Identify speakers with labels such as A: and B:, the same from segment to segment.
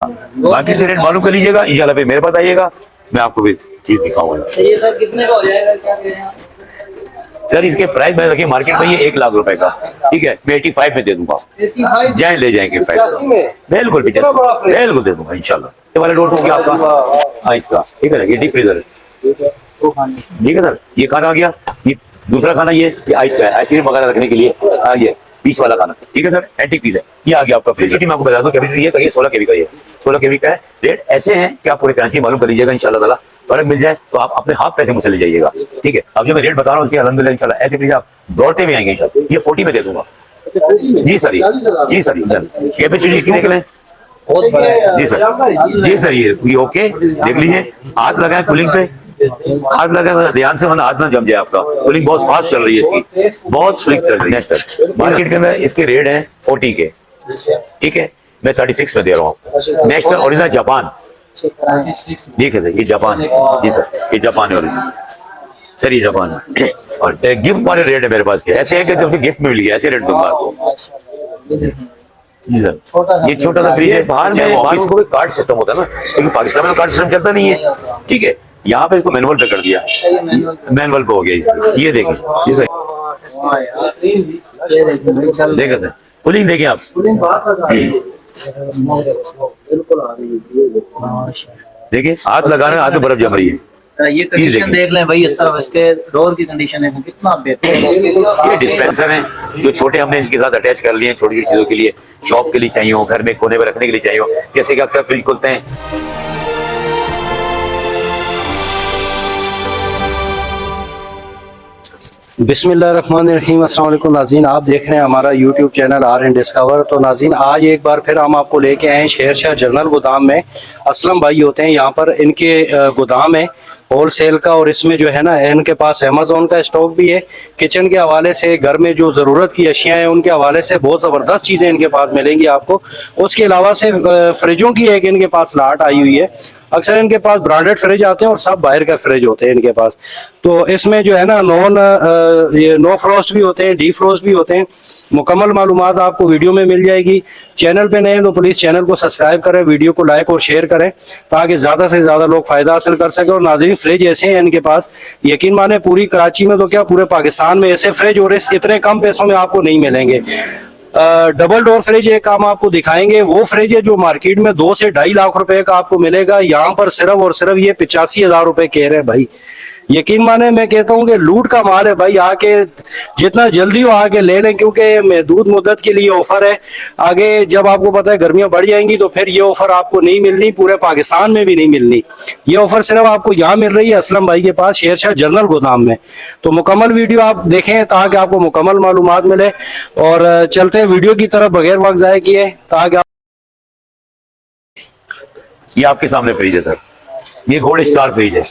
A: Market से rate मालूम कर लीजिएगा, इंशाल्लाह फिर मेरे पास आइएगा, मैं आपको भी चीज दिखाऊंगा।
B: ये सर कितने का हो जाएगा, क्या करें आप?
A: सर इसके प्राइस मैंने रखे मार्केट में, ये 1 लाख रुपए का, ठीक है, मैं 85 में दे दूंगा, जाए ले जाएंगे। बिल्कुल बिल्कुल दे दूंगा इंशाल्लाह। ये वाला डोर हो गया आपका आइस का, ठीक है ना, ये डीप फ्रीजर है, ठीक है सर। ये खाना आ गया, ये दूसरा खाना, ये आइस का है, आइसक्रीम वगैरह रखने के लिए ये 20 वाला खाना, ठीक है सर, एंटीक पीस है। ये आ गया आपका फ्री सिटी में, आपको बता दूं कैपेसिटी ये 16 केवी का, ये 16 केवी का है। रेट ऐसे हैं कि आप पूरे कराची मालूम कर लीजिएगा, इंशाल्लाह ताला फर्क मिल जाए तो आप अपने हाथ पैसे मुझसे ले जाइएगा, ठीक है। अब जो मैं रेट बता रहा हूँ उसके अल्हम्दुलिल्लाह इंशाल्लाह ऐसे प्लीज आप दौड़ते भी आएंगे इंशाल्लाह। ये 40 में दे दूंगा जी सर, जी सर, कैपेसिटी इसकी देख लें जी सर, जी सर, ये ओके देख लीजिए। हाथ लगाए कूलिंग पे, हाथ लगाए ध्यान से, वरना हाथ ना जम जाए आपका। कूलिंग बहुत फास्ट चल रही है इसकी, बहुत स्लिक चल रही है। नेक्स्ट मार्केट के अंदर इसके रेट है 40 के, ठीक है, मैं 36 में दे रहा हूँ। नेक्स्ट ओरिजिनल जापान, देखिए सर, ये जापान है जी सर, ये जापान है सर, ये जापान है। और गिफ्ट वाले रेट है मेरे पास के, ऐसे है कि जब गिफ्ट में मिल गया ऐसे रेट दूंगा आपको जी सर। ये छोटा सा फ्रिज है, बाहर में ऑफिस को कार्ड सिस्टम होता है ना, क्योंकि पाकिस्तान में कार्ड सिस्टम चलता नहीं है, ठीक है। यहाँ पे इसको मैनुअल पे कर दिया, मैनुअल पे हो गया। ये देखें जी सर, देखिए सर, कूलिंग देखिए आप, देखिए हाथ लगा रहे हैं, हाथ में बर्फ जम रही है।
B: ये कंडीशन देख लें भाई, इस तरफ इसके डोर की कंडीशन है कितना बेहतर।
A: ये डिस्पेंसर हैं जो छोटे हमने इनके साथ अटैच कर लिए हैं, छोटी छोटी चीजों के लिए, शॉप के लिए चाहिए हो, घर में कोने में रखने के लिए चाहिए हो, जैसे कि अक्सर फ्रिज खोलते हैं।
C: बिस्मिल्लाहिर्रहमानिर्रहीम, अस्सलाम वालेकुम नाज़रीन, आप देख रहे हैं हमारा यूट्यूब चैनल RN डिस्कवर। तो नाज़रीन आज एक बार फिर हम आपको लेके आए हैं शेरशाह जनरल गोदाम में। असलम भाई होते हैं यहाँ पर, इनके गोदाम है होलसेल का, और इसमें जो है ना इनके पास अमेज़ॉन का स्टॉक भी है। किचन के हवाले से, घर में जो ज़रूरत की अशियाँ हैं उनके हवाले से बहुत ज़बरदस्त चीज़ें इनके पास मिलेंगी आपको। उसके अलावा से फ्रिजों की एक इनके पास लाट आई हुई है। अक्सर इनके पास ब्रांडेड फ्रिज आते हैं और सब बाहर का फ्रिज होते हैं इनके पास। तो इसमें जो है ना नो फ्रोस्ट भी होते हैं, डी फ्रोस्ट भी होते हैं। मुकम्मल मालूमात आपको वीडियो में मिल जाएगी। चैनल पे नए हैं तो प्लीज़ चैनल को सब्सक्राइब करें, वीडियो को लाइक और शेयर करें ताकि ज़्यादा से ज़्यादा लोग फ़ायदा हासिल कर सकें। और नाज़रीन फ्रिज ऐसे हैं इनके पास, यकीन माने पूरी कराची में तो क्या पूरे पाकिस्तान में ऐसे फ्रिज और इतने कम पैसों में आपको नहीं मिलेंगे। डबल डोर फ्रिज एक काम आपको दिखाएंगे, वो फ्रिज है जो मार्केट में 2 से 2.5 लाख रुपए का आपको मिलेगा, यहाँ पर सिर्फ और सिर्फ ये 85,000 रुपए कह रहे हैं भाई। यकीन माने मैं कहता हूँ कि लूट का माल है भाई, आके जितना जल्दी हो आके ले लें, क्योंकि महदूद मुद्दत के लिए ऑफर है। आगे जब आपको पता है गर्मियां बढ़ जाएंगी तो फिर ये ऑफर आपको नहीं मिलनी, पूरे पाकिस्तान में भी नहीं मिलनी। ये ऑफर सिर्फ आपको यहाँ मिल रही है असलम भाई के पास शेरशाह जनरल गोदाम में। तो मुकम्मल वीडियो आप देखें ताकि आपको मुकम्मल मालूमात मिले। और चलते हैं वीडियो की तरफ बगैर वक्त ज़ाया किए, ताकि
A: ये आपके सामने फ्रिज है सर, ये गोल्ड स्टार फ्रिज है,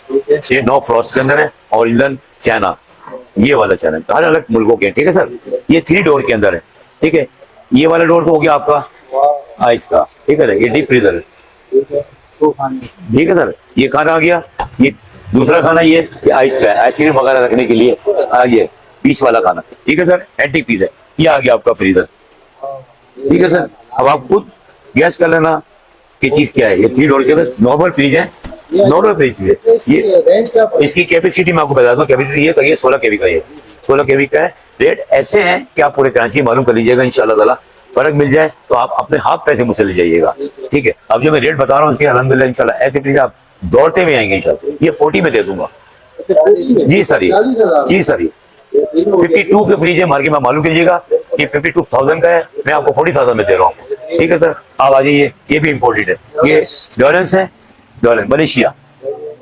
A: ये नो फ्रॉस्ट के अंदर है, ओरिजिनल चाइना, ये वाला चाइना, अलग अलग मुल्कों के, ठीक है सर। ये 3 डोर के अंदर है, ठीक है। ये वाला डोर तो हो गया आपका आइस का, ठीक है ना, ये डीप फ्रीजर है, ठीक है सर। ये खाना आ गया, ये दूसरा खाना, ये आइस का है, आइसक्रीम वगैरह रखने के लिए ये 20 वाला खाना, ठीक है सर, एंटीक पीस है। ये आ गया आपका फ्रीजर, ठीक है सर। अब आप खुद गैस कर लेना कि चीज क्या है। ये 3 डोर के अंदर नॉर्मल फ्रिज है, नॉर्मल फ्रिज है। ये इसकी कैपेसिटी मैं आपको बता दूं, कैपेसिटी ये 16 केवी का, ये 16 केवी का है। रेट ऐसे हैं कि आप पूरे कराची मालूम कर लीजिएगा, इंशाल्लाह ताला फर्क मिल जाए तो आप अपने हाथ पैसे मुझसे ले जाइएगा, ठीक है। अब जो मैं रेट बता रहा हूँ उसके अल्हम्दुलिल्लाह इंशाल्लाह ऐसे प्लीज आप दौड़ते भी आएंगे इंशाल्लाह। ये 40 में दे दूंगा जी सर, जी सर। 52 के फ्रिज है, मार्केट में मालूम कीजिएगा, ये 52,000 का है, मैं आपको 40,000 में दे रहा हूँ, ठीक है सर। आप आ जाइए, ये भी इम्पोर्टेड है, ये डॉलेंस है, डॉलेंस मलेशिया,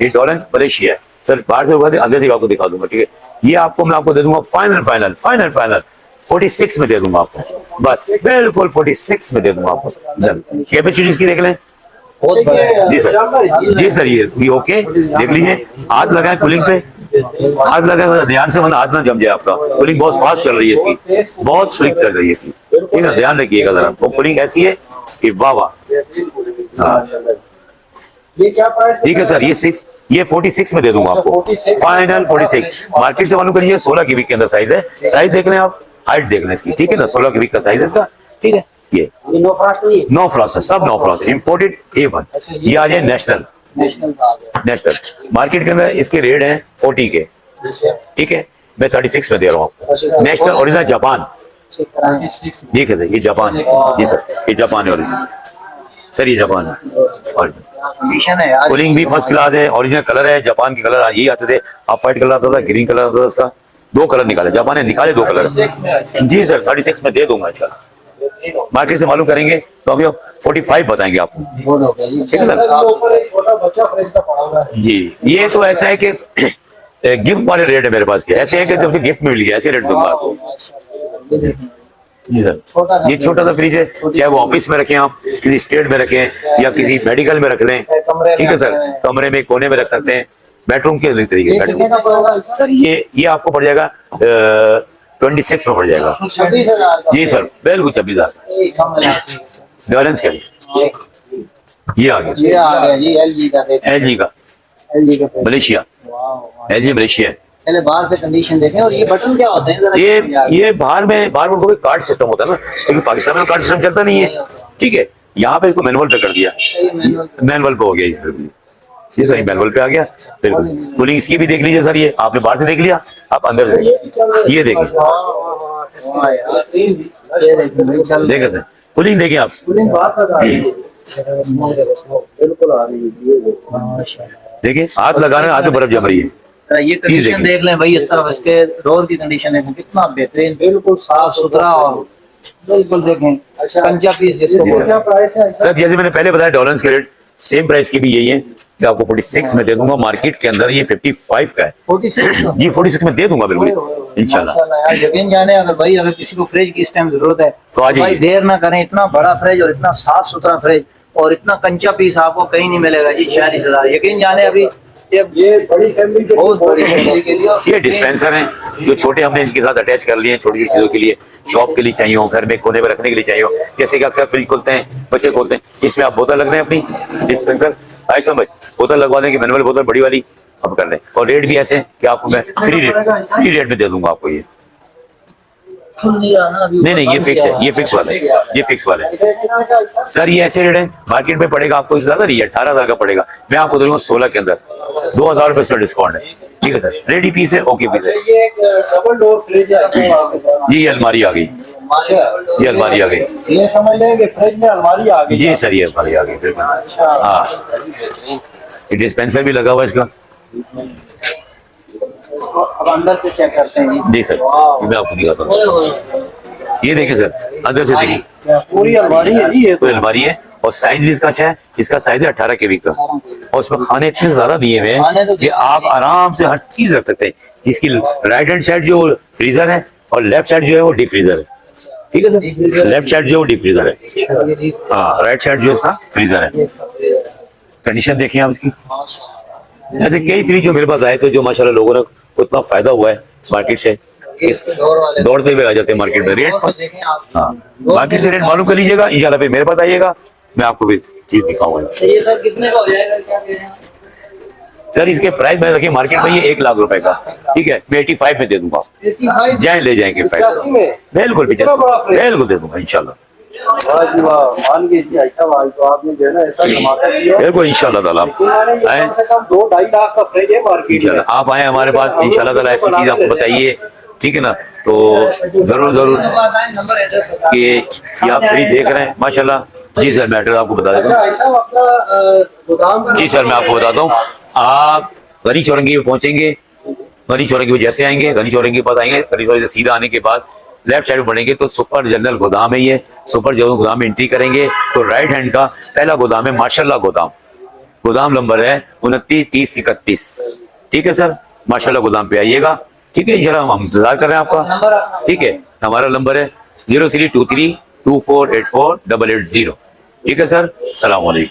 A: ये डॉलेंस मलेशिया है सर। बाहर से होगा तो अंदर से आपको दिखा दूंगा, ठीक है। ये आपको मैं आपको दे दूंगा फाइनल 46 में दे दूंगा आपको, बस बिल्कुल 46 में दे दूंगा आपको। कैपेसिटी इसकी देख लें जी सर, जी सर, ये ओके देख लीजिए। हाथ लगाए कूलिंग पे, हाथ लगाए ध्यान से, वरना हाथ ना जम जाए आपका। कूलिंग बहुत फास्ट चल रही है इसकी, बहुत स्लिक चल रही है इसकी, ठीक है, ध्यान रखिएगा जरा। तो कूलिंग ऐसी है कि वाह वाह। हाँ ठीक है सर, ये 46 में दे दूंगा आपको, फाइनल 46। मार्केट से मालूम करिए 16 केवी के अंदर साइज है। साइज देख लें आप, हाइट देख लें इसकी, ठीक है ना, 16 केवी का साइज है इसका, ठीक है। ये
B: नो फ्रॉस्ट नहीं है।
A: नो फ्रॉस्ट है, सब नो फ्रॉस्ट, इम्पोर्टेड A1। ये आ जाए नेशनल।
B: नेशनल का आ गया।
A: नेशनल मार्केट के अंदर इसके रेट हैं 40 के, ठीक है, मैं 36 में दे रहा हूँ। नेशनल ओरिजिनल जापान,
B: चेक कराएं।
A: ठीक है सर, ये जापान है, ये सर ये जापान है ओरिजिनल सर, ये जापान है। और
B: कंडीशन है यार।
A: कूलिंग भी फर्स्ट क्लास है, ओरिजिनल कलर है, जापान के कलर यही आते थे, ऑफ व्हाइट कलर आता था, ग्रीन कलर आता था, इसका 2 कलर निकाले जापान ने, निकाले 2 कलर। जी सर 36 में दे दूंगा इंशाल्लाह। मार्केट से मालूम करेंगे तो अभी 45 बताएंगे आपको,
B: गुड हो गया जी।
A: ठीक है सर।
B: छोटा बच्चा फ्रिज का पड़ा हुआ है।
A: जी ये तो ऐसा है कि गिफ्ट वाले रेट है मेरे पास के, ऐसे है कि जब से गिफ्ट में मिल गया ऐसे रेट दूंगा आपको।
B: ये देखिए।
A: जी सर, ये छोटा सा फ्रिज है, चाहे वो ऑफिस में रखें आप, किसी स्टेट में रखें या किसी मेडिकल में रख लें, ठीक है सर, कमरे में कोने में रख सकते हैं, बेडरूम के तरीके
B: ये कितने का पड़ेगा
A: सर। ये आपको पड़ जाएगा 26 में पड़ जाएगा।
B: 26,000 का।
A: जी सर बिल्कुल 26,000
B: ये कम है यहाँ से।
A: बैलेंस के लिए ये आ गया
B: ये आ गया जी LG का। देख
A: LG का,
B: LG का।
A: मलेशिया,
B: वाह।
A: LG मलेशिया है।
B: पहले बाहर से कंडीशन देखें। और ये बटन क्या होते हैं जरा
A: ये बाहर में कोई कार्ड सिस्टम होता है ना, क्योंकि पाकिस्तान में कार्ड सिस्टम चलता नहीं है, ठीक है, यहाँ पे इसको मैनुअल पे कर दिया, मैनुअल पे हो गया इस जी सर, मैनुअल पे आ गया बिल्कुल। कूलिंग इसकी भी देख लीजिए सर, ये आपने बाहर से देख लिया, आप अंदर से ये देखिए, देखे सर कूलिंग देखिए आप, देखिए हाथ लगा रहे हैं, हाथ में बर्फ जम रही है।
B: ये कंडीशन देख लें भाई, इस तरफ इसके डोर की कंडीशन है कितना बेहतरीन, बिल्कुल साफ सुथरा और बिल्कुल देखें कंचा पीस जिसको बोलते हैं।
A: सर जैसे मैंने पहले बताया डॉलर्स के रेट सेम प्राइस की भी यही है कि आपको 46 में दे दूंगा, मार्केट के अंदर ये 55 का है।
B: 46
A: जी 46 में दे दूंगा बिल्कुल इंशाल्लाह।
B: यार यकीन जाने, अगर किसी को फ्रिज की इस टाइम जरूरत है
A: तो आ जाइए।
B: भाई देर ना करें, इतना बड़ा फ्रिज और इतना साफ सुथरा फ्रिज और इतना कंचा पीस आपको कहीं नहीं मिलेगा जी। 46,000 यकीन जाने। अभी ये बड़ी फैमिली के, बहुत बड़ी फैमिली के लिए
A: ये डिस्पेंसर हैं जो छोटे हमने इनके साथ अटैच कर लिए हैं, छोटी छोटी चीजों के लिए, शॉप के लिए चाहिए हो, घर में कोने में रखने के लिए चाहिए हो, जैसे कि अक्सर फ्रिज खोलते हैं बच्चे खोलते हैं, इसमें आप बोतल रख दें अपनी डिस्पेंसर, ऐसा भाई बोतल लगवा देंगे, मैनुअल बोतल बड़ी वाली अब कर लें। और रेट भी ऐसे कि आपको मैं फ्री रेट में दे दूंगा आपको ये। नहीं ये फिक्स है, ये फिक्स वाला है, ये फिक्स वाला है सर। ये ऐसे रेट है, मार्केट में पड़ेगा आपको ज्यादा नहीं, 18,000 का पड़ेगा, मैं आपको दूंगा 16 के अंदर, 2,000 रुपए से डिस्काउंट है, ठीक है सर। रेडी पीस है, ओके पीस है।
B: ये एक डबल डोर फ्रिज है।
A: जी ये अलमारी आ गई, ये अलमारी आ गई,
B: ये समझ लें कि फ्रिज में अलमारी आ गई।
A: जी सर ये अलमारी आ गई बिल्कुल। हाँ ये डिस्पेंसर भी लगा हुआ है इसका।
B: इसको अब अंदर से चेक करते हैं
A: जी सर मैं आपको दिखाता हूँ, ये देखिए सर अंदर से देखिए
B: पूरी अलमारी है जी। ये
A: कोई अलमारी है और साइज भी इसका अच्छा है, इसका साइज है 18 केबी का और उसमें खाने इतने ज्यादा दिए हुए हैं कि आप आराम से हर चीज रख सकते हैं। इसकी राइट हैंड साइड जो फ्रीजर है और लेफ्ट साइड जो है वो डीप फ्रीजर है, ठीक है सर। लेफ्ट साइड जो है वो डीप फ्रीजर है, हाँ राइट साइड जो इसका फ्रीजर है। कंडीशन देखिए आप इसकी। ऐसे कई फ्रिज जो मेरे पास आए थे जो माशाल्लाह लोगों ने उतना फायदा हुआ है मार्केट से, इस दौड़ से भी आ जाते हैं मार्केट में रेट। हाँ मार्केट से रेट मालूम कर लीजिएगा इंशाल्लाह, फिर मेरे पास आइएगा मैं आपको भी चीज दिखाऊंगा।
B: ये सर कितने का हो जाएगा, क्या कह रहे हैं
A: सर इसके प्राइस मैंने रखे मार्केट में ये 1 लाख रुपए का, ठीक है, मैं 85 में दे दूंगा,
B: 85
A: जाए ले जाएंगे बिल्कुल 85 बिल्कुल दे दूंगा इंशाल्लाह, बिल्कुल इंशाल्लाह ताला।
C: कम से कम 2-2.5 लाख का फ्रिज है मार्केट में।
A: इंशाल्लाह आप आए हमारे पास इंशाल्लाह ताला, ऐसी चीज आपको बताइए, ठीक है ना, तो जरूर
B: नंबर एड्रेस बता
A: कि ये आप फ्रिज देख रहे हैं माशाल्लाह। जी सर मैं एड्रेस आपको बता देता हूँ। जी सर मैं आपको बताता हूँ, आप गनी चौरंगी में पहुंचेंगे, गनी चौरंगी में जैसे आएंगे, गनी चौरंगी के पास आएंगे, गनी चौरंगी से सीधा आने के बाद लेफ्ट साइड में बढ़ेंगे तो सुपर जनरल गोदाम है। ये सुपर जनरल गोदाम में एंट्री करेंगे तो राइट हैंड का पहला गोदाम है माशाल्लाह गोदाम, गोदाम नंबर है 29 30 31, ठीक है सर। माशाल्लाह गोदाम पे आइएगा, ठीक है इंशाल्लाह हम इंतजार कर रहे हैं आपका, ठीक है। हमारा नंबर है 03232484 880, ठीक है सर। सलाम वालेकुम।